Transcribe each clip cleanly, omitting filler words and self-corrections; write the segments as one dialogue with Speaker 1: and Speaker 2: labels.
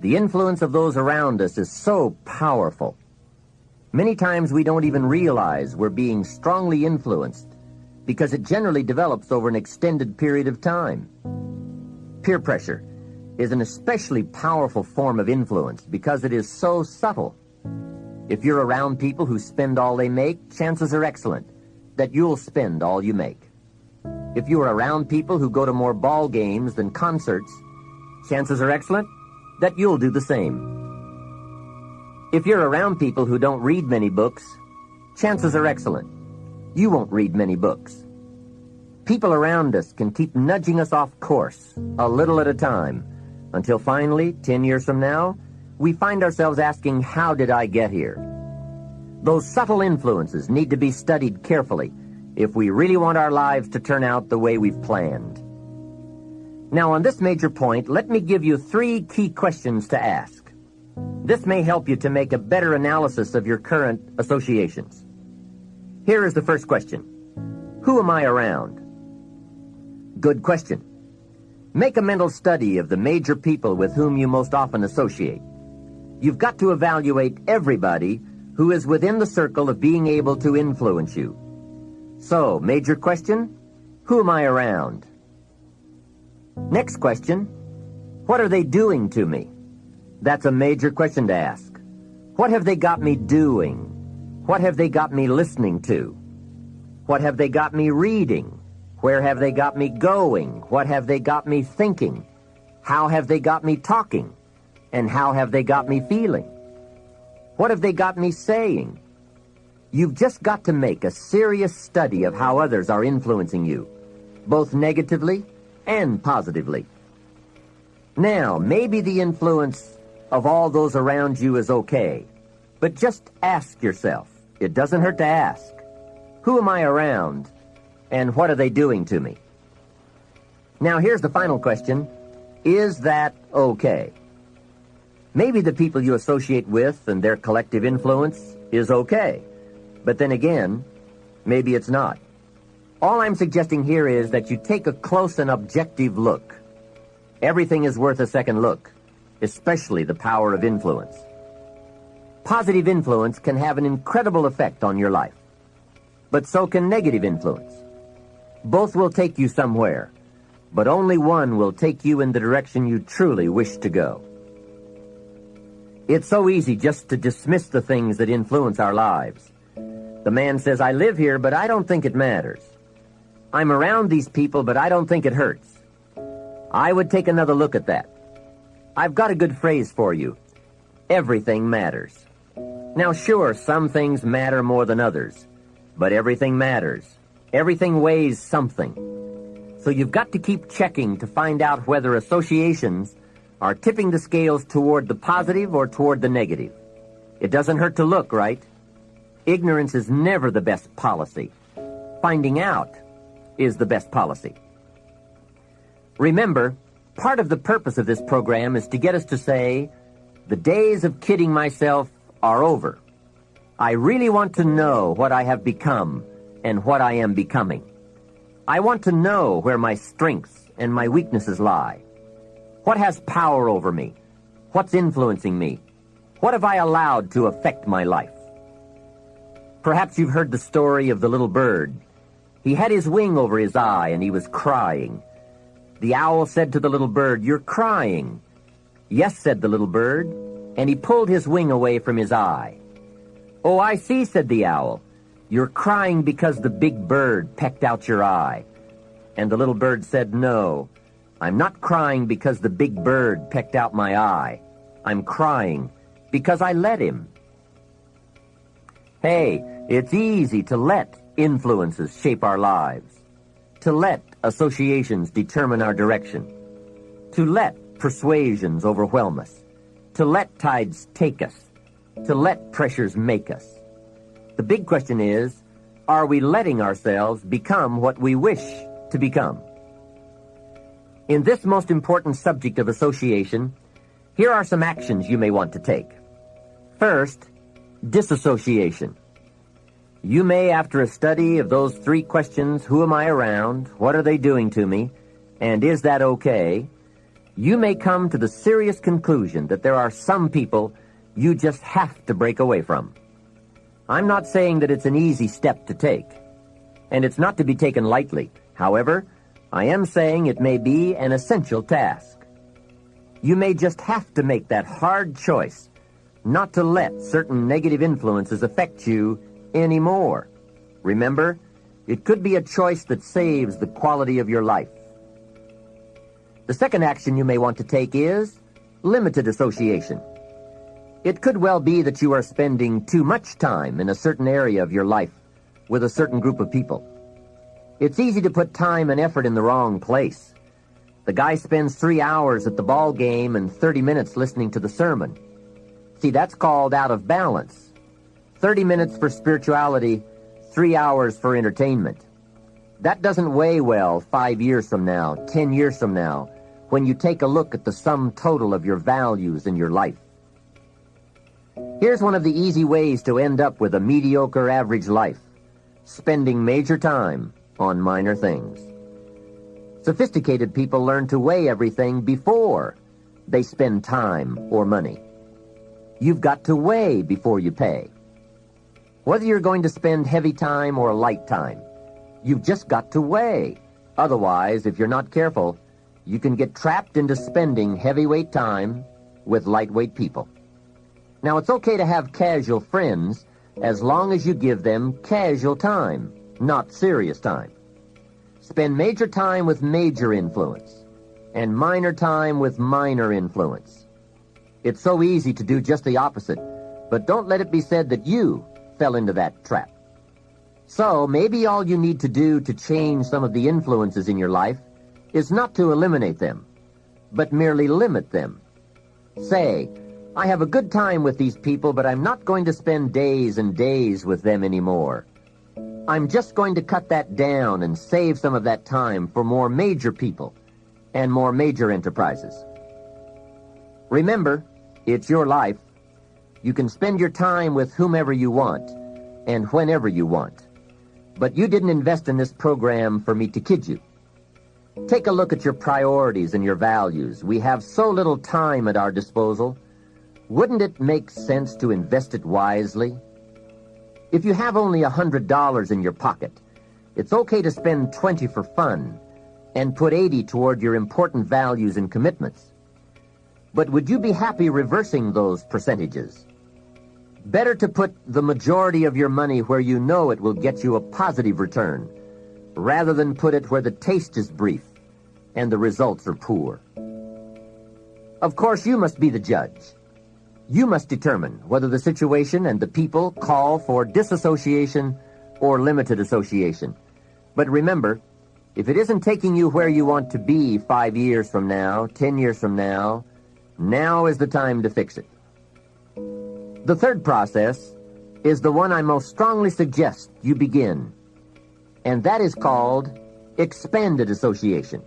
Speaker 1: The influence of those around us is so powerful. Many times we don't even realize we're being strongly influenced because it generally develops over an extended period of time. Peer pressure is an especially powerful form of influence because it is so subtle. If you're around people who spend all they make, chances are excellent that you'll spend all you make. If you are around people who go to more ball games than concerts, chances are excellent that you'll do the same. If you're around people who don't read many books, chances are excellent you won't read many books. People around us can keep nudging us off course, a little at a time, until finally, 10 years from now, we find ourselves asking, how did I get here? Those subtle influences need to be studied carefully if we really want our lives to turn out the way we've planned. Now, on this major point, let me give you 3 key questions to ask. This may help you to make a better analysis of your current associations. Here is the first question. Who am I around? Good question. Make a mental study of the major people with whom you most often associate. You've got to evaluate everybody who is within the circle of being able to influence you. So, major question, who am I around? Next question, what are they doing to me? That's a major question to ask. What have they got me doing? What have they got me listening to? What have they got me reading? Where have they got me going? What have they got me thinking? How have they got me talking? And how have they got me feeling? What have they got me saying? You've just got to make a serious study of how others are influencing you, both negatively and positively. Now, maybe the influence of all those around you is okay, but just ask yourself, it doesn't hurt to ask, who am I around and what are they doing to me? Now, here's the final question, is that okay? Maybe the people you associate with and their collective influence is okay, but then again, maybe it's not. All I'm suggesting here is that you take a close and objective look. Everything is worth a second look, especially the power of influence. Positive influence can have an incredible effect on your life, but so can negative influence. Both will take you somewhere, but only one will take you in the direction you truly wish to go. It's so easy just to dismiss the things that influence our lives. The man says, I live here, but I don't think it matters. I'm around these people, but I don't think it hurts. I would take another look at that. I've got a good phrase for you. Everything matters. Now, sure, some things matter more than others, but everything matters. Everything weighs something. So you've got to keep checking to find out whether associations are tipping the scales toward the positive or toward the negative. It doesn't hurt to look, right? Ignorance is never the best policy. Finding out is the best policy. Remember, part of the purpose of this program is to get us to say, the days of kidding myself are over. I really want to know what I have become and what I am becoming. I want to know where my strengths and my weaknesses lie. What has power over me? What's influencing me? What have I allowed to affect my life? Perhaps you've heard the story of the little bird. He had his wing over his eye and he was crying. The owl said to the little bird, "You're crying." "Yes," said the little bird, and he pulled his wing away from his eye. "Oh, I see," said the owl. "You're crying because the big bird pecked out your eye." And the little bird said, "No, I'm not crying because the big bird pecked out my eye. I'm crying because I let him." Hey, it's easy to let influences shape our lives, to let associations determine our direction, to let persuasions overwhelm us, to let tides take us, to let pressures make us. The big question is, are we letting ourselves become what we wish to become? In this most important subject of association, here are some actions you may want to take. First, disassociation. You may, after a study of those 3 questions, who am I around, what are they doing to me, and is that okay, you may come to the serious conclusion that there are some people you just have to break away from. I'm not saying that it's an easy step to take, and it's not to be taken lightly. However, I am saying it may be an essential task. You may just have to make that hard choice not to let certain negative influences affect you anymore. Remember, it could be a choice that saves the quality of your life. The second action you may want to take is limited association. It could well be that you are spending too much time in a certain area of your life with a certain group of people. It's easy to put time and effort in the wrong place. The guy spends 3 hours at the ball game and 30 minutes listening to the sermon. See, that's called out of balance. 30 minutes for spirituality, 3 hours for entertainment. That doesn't weigh well 5 years from now, 10 years from now, when you take a look at the sum total of your values in your life. Here's one of the easy ways to end up with a mediocre average life: spending major time on minor things. Sophisticated people learn to weigh everything before they spend time or money. You've got to weigh before you pay. Whether you're going to spend heavy time or light time, you've just got to weigh. Otherwise, if you're not careful, you can get trapped into spending heavyweight time with lightweight people. Now, it's okay to have casual friends as long as you give them casual time, not serious time. Spend major time with major influence and minor time with minor influence. It's so easy to do just the opposite, but don't let it be said that you fell into that trap. So maybe all you need to do to change some of the influences in your life is not to eliminate them, but merely limit them. Say, I have a good time with these people, but I'm not going to spend days and days with them anymore. I'm just going to cut that down and save some of that time for more major people and more major enterprises. Remember, it's your life. You can spend your time with whomever you want and whenever you want. But you didn't invest in this program for me to kid you. Take a look at your priorities and your values. We have so little time at our disposal. Wouldn't it make sense to invest it wisely? If you have only $100 in your pocket, it's okay to spend $20 for fun and put $80 toward your important values and commitments. But would you be happy reversing those percentages? Better to put the majority of your money where you know it will get you a positive return, rather than put it where the taste is brief and the results are poor. Of course, you must be the judge. You must determine whether the situation and the people call for disassociation or limited association. But remember, if it isn't taking you where you want to be 5 years from now, 10 years from now, now is the time to fix it. The third process is the one I most strongly suggest you begin, and that is called expanded association.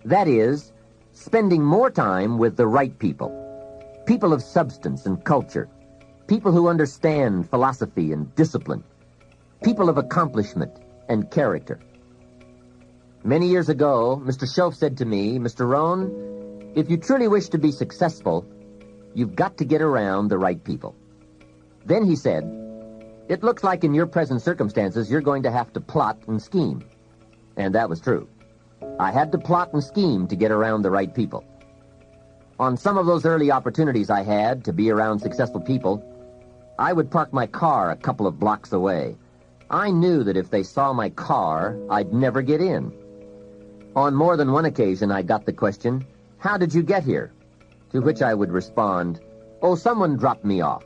Speaker 1: That is, spending more time with the right people. People of substance and culture, people who understand philosophy and discipline, people of accomplishment and character. Many years ago, Mr. Schoaf said to me, Mr. Rohn, if you truly wish to be successful, you've got to get around the right people. Then he said, it looks like in your present circumstances you're going to have to plot and scheme. And that was true. I had to plot and scheme to get around the right people. On some of those early opportunities I had to be around successful people, I would park my car a couple of blocks away. I knew that if they saw my car, I'd never get in. On more than one occasion, I got the question, how did you get here? To which I would respond, oh, someone dropped me off.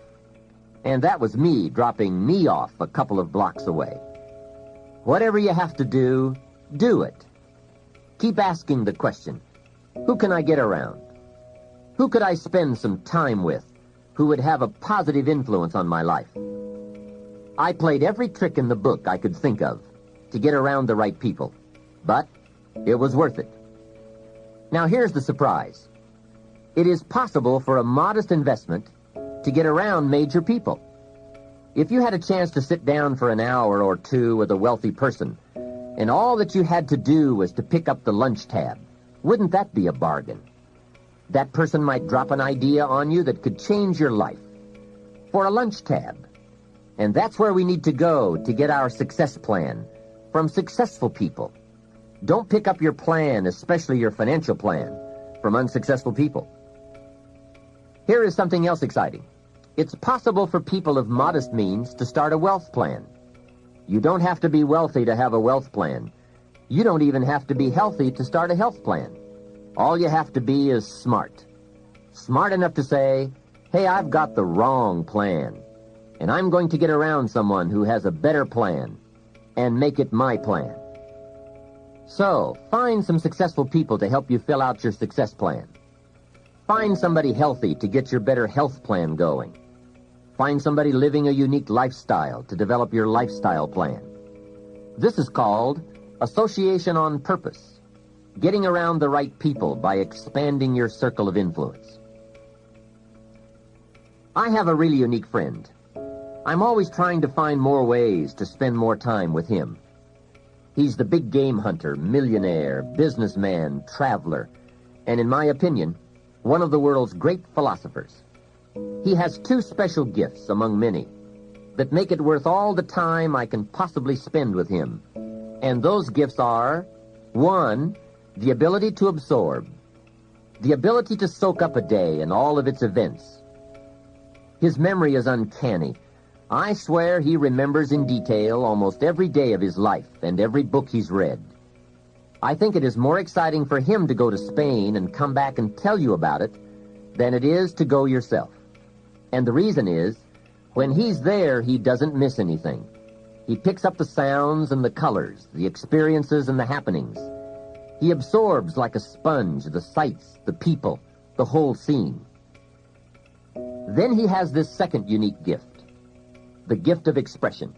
Speaker 1: And that was me dropping me off a couple of blocks away. Whatever you have to do it. Keep asking the question, who can I get around? Who could I spend some time with who would have a positive influence on my life? I played every trick in the book I could think of to get around the right people, but it was worth it. Now here's the surprise. It is possible for a modest investment to get around major people. If you had a chance to sit down for an hour or two with a wealthy person, and all that you had to do was to pick up the lunch tab, wouldn't that be a bargain? That person might drop an idea on you that could change your life for a lunch tab. And that's where we need to go to get our success plan from successful people. Don't pick up your plan, especially your financial plan, from unsuccessful people. Here is something else exciting. It's possible for people of modest means to start a wealth plan. You don't have to be wealthy to have a wealth plan. You don't even have to be healthy to start a health plan. All you have to be is smart. Smart enough to say, hey, I've got the wrong plan, and I'm going to get around someone who has a better plan and make it my plan. So, find some successful people to help you fill out your success plan. Find somebody healthy to get your better health plan going. Find somebody living a unique lifestyle to develop your lifestyle plan. This is called association on purpose, getting around the right people by expanding your circle of influence. I have a really unique friend. I'm always trying to find more ways to spend more time with him. He's the big game hunter, millionaire, businessman, traveler, and in my opinion, one of the world's great philosophers. He has two special gifts among many that make it worth all the time I can possibly spend with him. And those gifts are, one, the ability to absorb, the ability to soak up a day and all of its events. His memory is uncanny. I swear he remembers in detail almost every day of his life and every book he's read. I think it is more exciting for him to go to Spain and come back and tell you about it than it is to go yourself. And the reason is, when he's there, he doesn't miss anything. He picks up the sounds and the colors, the experiences and the happenings. He absorbs like a sponge the sights, the people, the whole scene. Then he has this second unique gift, the gift of expression.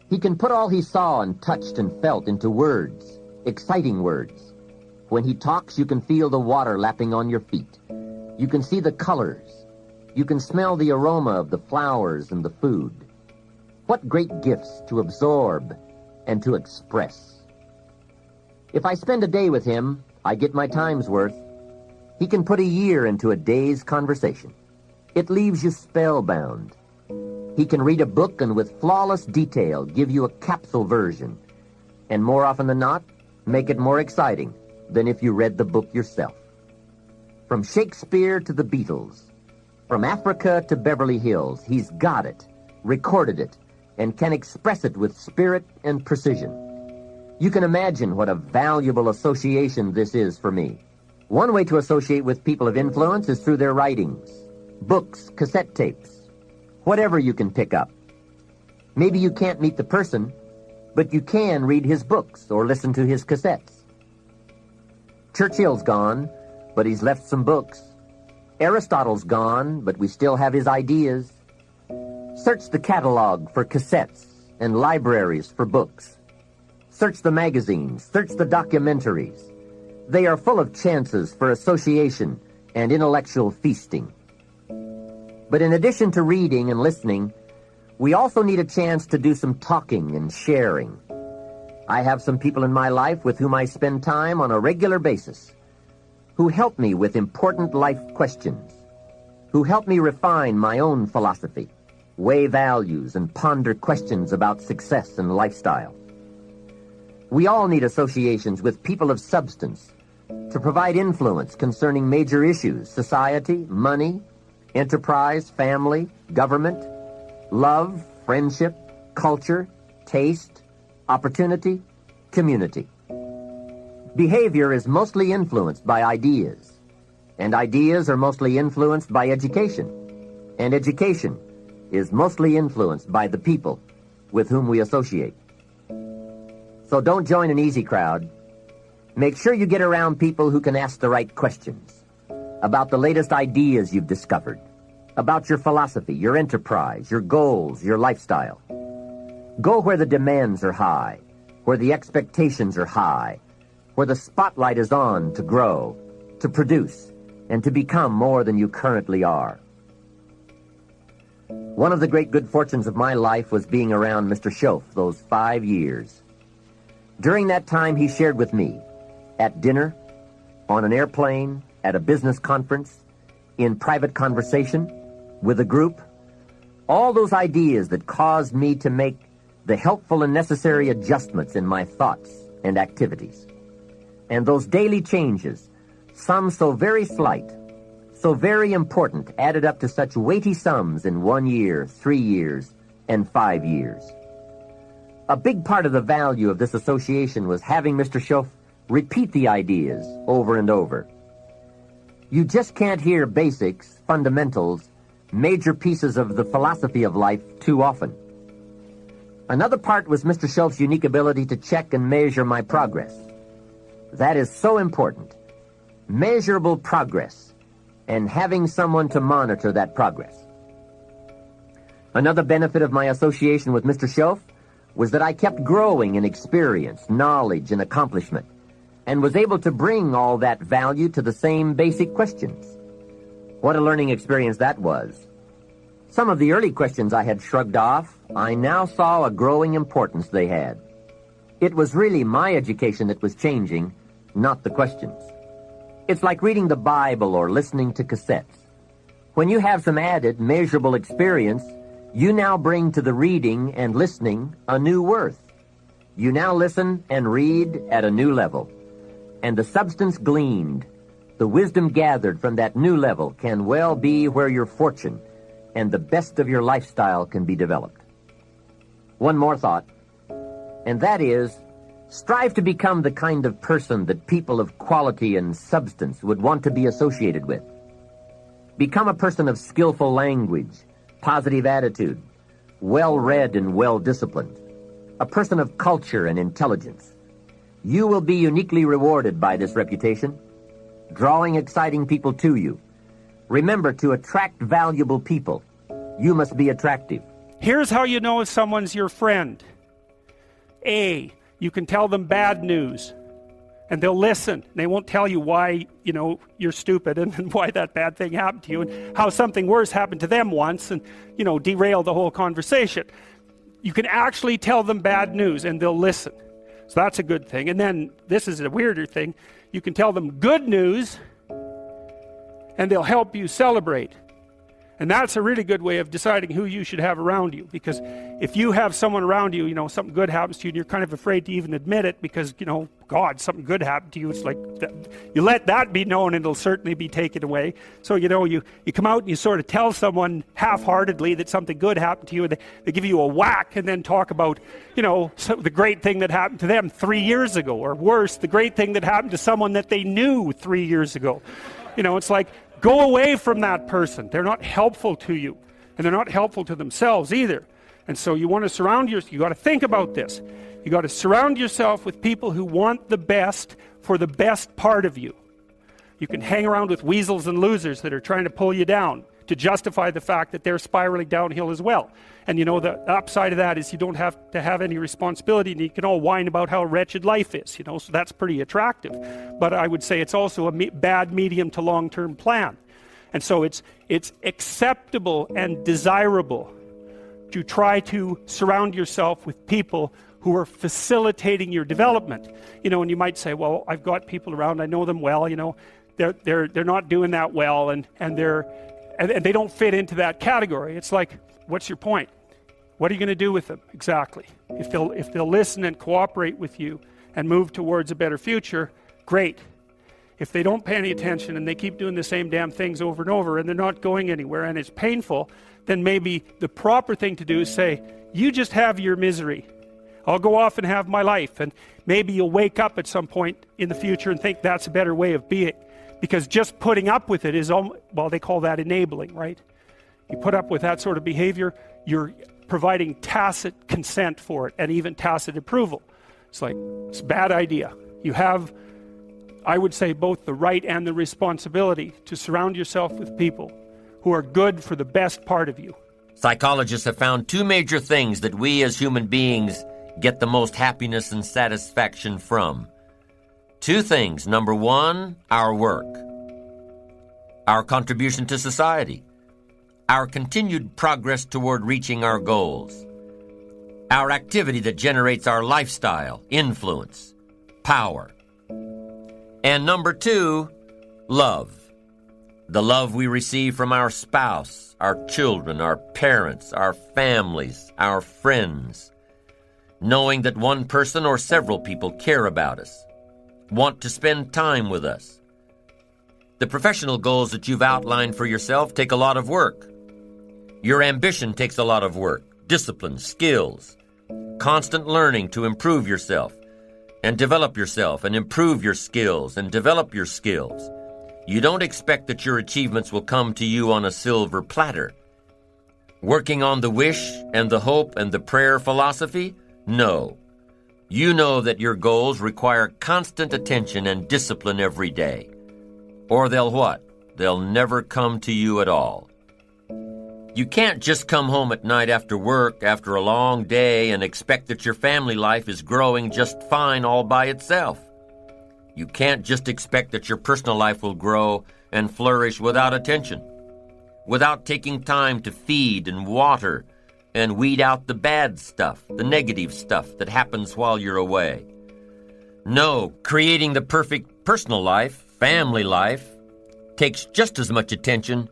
Speaker 1: He can put all he saw and touched and felt into words, exciting words. When he talks, you can feel the water lapping on your feet. You can see the colors. You can smell the aroma of the flowers and the food. What great gifts to absorb and to express. If I spend a day with him, I get my time's worth. He can put a year into a day's conversation. It leaves you spellbound. He can read a book and with flawless detail give you a capsule version, and more often than not, make it more exciting than if you read the book yourself. From Shakespeare to the Beatles, from Africa to Beverly Hills, he's got it, recorded it, and can express it with spirit and precision. You can imagine what a valuable association this is for me. One way to associate with people of influence is through their writings, books, cassette tapes, whatever you can pick up. Maybe you can't meet the person, but you can read his books or listen to his cassettes. Churchill's gone, but he's left some books. Aristotle's gone, but we still have his ideas. Search the catalog for cassettes and libraries for books. Search the magazines, search the documentaries. They are full of chances for association and intellectual feasting. But in addition to reading and listening, we also need a chance to do some talking and sharing. I have some people in my life with whom I spend time on a regular basis, who help me with important life questions, who help me refine my own philosophy, weigh values, and ponder questions about success and lifestyle. We all need associations with people of substance to provide influence concerning major issues, society, money, enterprise, family, government, love, friendship, culture, taste, opportunity, community. Behavior is mostly influenced by ideas, and ideas are mostly influenced by education, and education is mostly influenced by the people with whom we associate. So don't join an easy crowd. Make sure you get around people who can ask the right questions about the latest ideas you've discovered, about your philosophy, your enterprise, your goals, your lifestyle. Go where the demands are high, where the expectations are high, where the spotlight is on to grow, to produce, and to become more than you currently are. One of the great good fortunes of my life was being around Mr. Schoaf those 5 years. During that time, he shared with me, at dinner, on an airplane, at a business conference, in private conversation, with a group. All those ideas that caused me to make the helpful and necessary adjustments in my thoughts and activities. And those daily changes, some so very slight, so very important, added up to such weighty sums in 1 year, 3 years, and 5 years. A big part of the value of this association was having Mr. Schoaf repeat the ideas over and over. You just can't hear basics, fundamentals, major pieces of the philosophy of life too often. Another part was Mr. Schoaf's unique ability to check and measure my progress. That is so important. Measurable progress, and having someone to monitor that progress. Another benefit of my association with Mr. Schoaf was that I kept growing in experience, knowledge, and accomplishment, and was able to bring all that value to the same basic questions. What a learning experience that was. Some of the early questions I had shrugged off, I now saw a growing importance they had. It was really my education that was changing, not the questions. It's like reading the Bible or listening to cassettes. When you have some added, measurable experience, you now bring to the reading and listening a new worth. You now listen and read at a new level. And the substance gleaned, the wisdom gathered from that new level can well be where your fortune and the best of your lifestyle can be developed. One more thought, and that is, strive to become the kind of person that people of quality and substance would want to be associated with. Become a person of skillful language, positive attitude, well-read and well-disciplined, a person of culture and intelligence. You will be uniquely rewarded by this reputation, drawing exciting people to you. Remember, to attract valuable people, you must be attractive.
Speaker 2: Here's how you know if someone's your friend. A, you can tell them bad news, and they'll listen. They won't tell you why, you're stupid and why that bad thing happened to you and how something worse happened to them once and, derail the whole conversation. You can actually tell them bad news and they'll listen. So that's a good thing. And then, this is a weirder thing, you can tell them good news and they'll help you celebrate. And that's a really good way of deciding who you should have around you. Because if you have someone around you, something good happens to you and you're kind of afraid to even admit it because, God, something good happened to you. It's like, you let that be known and it'll certainly be taken away. So, you come out and you sort of tell someone half-heartedly that something good happened to you and they give you a whack and then talk about, the great thing that happened to them 3 years ago. Or worse, the great thing that happened to someone that they knew 3 years ago. It's like, go away from that person. They're not helpful to you. And they're not helpful to themselves either. And so you want to surround yourself, you got to think about this. You got to surround yourself with people who want the best for the best part of you. You can hang around with weasels and losers that are trying to pull you down to justify the fact that they're spiraling downhill as well. And the upside of that is you don't have to have any responsibility and you can all whine about how wretched life is, so that's pretty attractive. But I would say it's also a bad medium to long-term plan. And so it's acceptable and desirable to try to surround yourself with people who are facilitating your development. And you might say, well, I've got people around, I know them well, they're not doing that well and they don't fit into that category. It's like, what's your point? What are you going to do with them exactly? If they'll listen and cooperate with you and move towards a better future, great. If they don't pay any attention and they keep doing the same damn things over and over and they're not going anywhere and it's painful, then maybe the proper thing to do is say, you just have your misery. I'll go off and have my life. And maybe you'll wake up at some point in the future and think that's a better way of being. Because just putting up with it is, well, they call that enabling, right? You put up with that sort of behavior, you're providing tacit consent for it and even tacit approval. It's like, it's a bad idea. You have, I would say, both the right and the responsibility to surround yourself with people who are good for the best part of you.
Speaker 1: Psychologists have found two major things that we as human beings get the most happiness and satisfaction from. Two things. Number one, our work, our contribution to society, our continued progress toward reaching our goals, our activity that generates our lifestyle, influence, power. And number two, Love. The love we receive from our spouse, our children, our parents, our families, our friends. Knowing that one person or several people care about us, want to spend time with us. The professional goals that you've outlined for yourself take a lot of work. Your ambition takes a lot of work, discipline, skills, constant learning to improve yourself and develop yourself and improve your skills and develop your skills. You don't expect that your achievements will come to you on a silver platter. Working on the wish and the hope and the prayer philosophy? No. You know that your goals require constant attention and discipline every day. Or they'll what? They'll never come to you at all. You can't just come home at night after work, after a long day, and expect that your family life is growing just fine all by itself. You can't just expect that your personal life will grow and flourish without attention, without taking time to feed and water and weed out the bad stuff, the negative stuff that happens while you're away. No, creating the perfect personal life, family life, takes just as much attention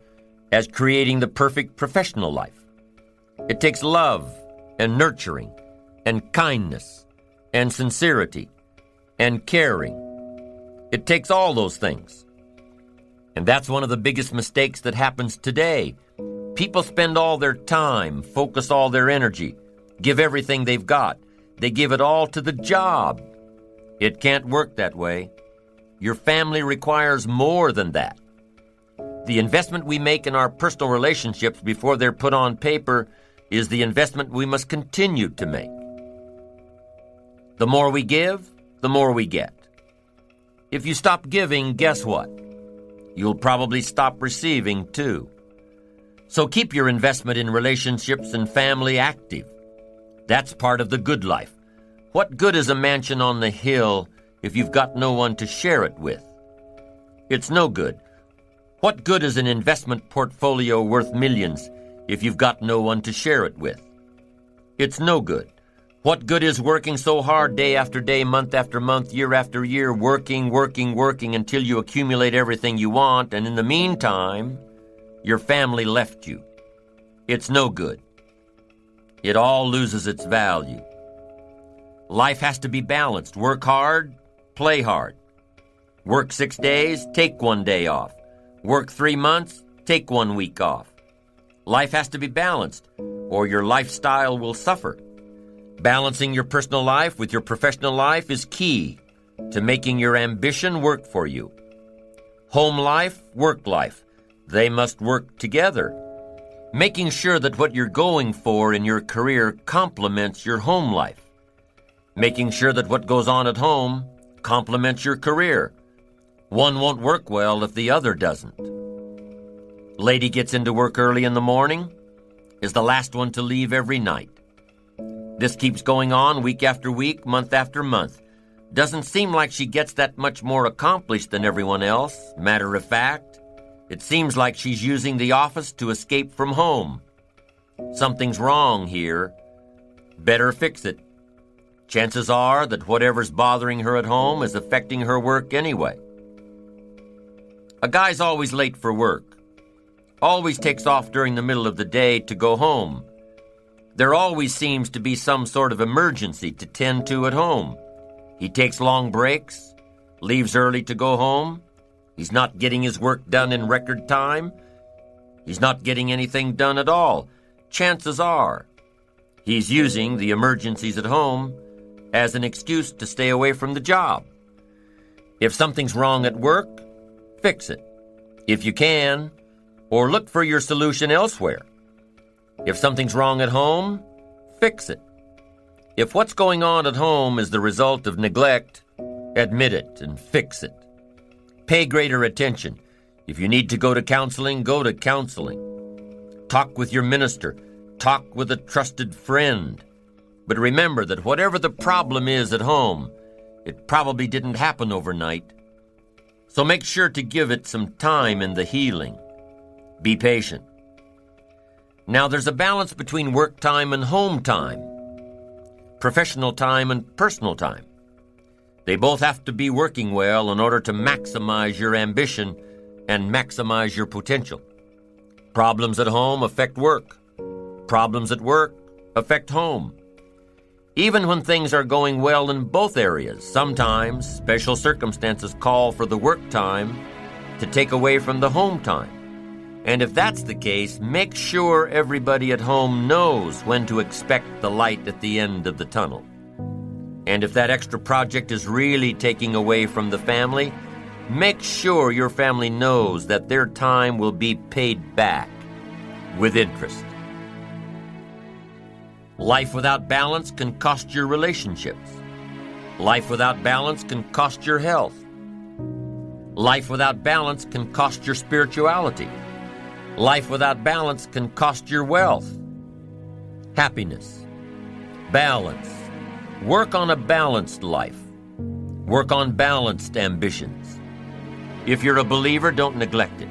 Speaker 1: as creating the perfect professional life. It takes love and nurturing and kindness and sincerity and caring. It takes all those things. And that's one of the biggest mistakes that happens today. People spend all their time, focus all their energy, give everything they've got. They give it all to the job. It can't work that way. Your family requires more than that. The investment we make in our personal relationships before they're put on paper is the investment we must continue to make. The more we give, the more we get. If you stop giving, guess what? You'll probably stop receiving too. So keep your investment in relationships and family active. That's part of the good life. What good is a mansion on the hill if you've got no one to share it with? It's no good. What good is an investment portfolio worth millions if you've got no one to share it with? It's no good. What good is working so hard day after day, month after month, year after year, working until you accumulate everything you want, and in the meantime, your family left you? It's no good. It all loses its value. Life has to be balanced. Work hard, play hard. Work 6 days, take 1 day off. Work 3 months, take 1 week off. Life has to be balanced, or your lifestyle will suffer. Balancing your personal life with your professional life is key to making your ambition work for you. Home life, work life, they must work together. Making sure that what you're going for in your career complements your home life. Making sure that what goes on at home complements your career. One won't work well if the other doesn't. Lady gets into work early in the morning, is the last one to leave every night. This keeps going on week after week, month after month. Doesn't seem like she gets that much more accomplished than everyone else. Matter of fact, it seems like she's using the office to escape from home. Something's wrong here. Better fix it. Chances are that whatever's bothering her at home is affecting her work anyway. A guy's always late for work. Always takes off during the middle of the day to go home. There always seems to be some sort of emergency to tend to at home. He takes long breaks, leaves early to go home. He's not getting his work done in record time. He's not getting anything done at all. Chances are he's using the emergencies at home as an excuse to stay away from the job. If something's wrong at work, fix it, if you can, or look for your solution elsewhere. If something's wrong at home, fix it. If what's going on at home is the result of neglect, admit it and fix it. Pay greater attention. If you need to go to counseling, go to counseling. Talk with your minister. Talk with a trusted friend. But remember that whatever the problem is at home, it probably didn't happen overnight. So make sure to give it some time in the healing. Be patient. Now there's a balance between work time and home time, professional time and personal time. They both have to be working well in order to maximize your ambition and maximize your potential. Problems at home affect work. Problems at work affect home. Even when things are going well in both areas, sometimes special circumstances call for the work time to take away from the home time. And if that's the case, make sure everybody at home knows when to expect the light at the end of the tunnel. And if that extra project is really taking away from the family, make sure your family knows that their time will be paid back with interest. Life without balance can cost your relationships. Life without balance can cost your health. Life without balance can cost your spirituality. Life without balance can cost your wealth. Happiness. Balance. Work on a balanced life. Work on balanced ambitions. If you're a believer, don't neglect it.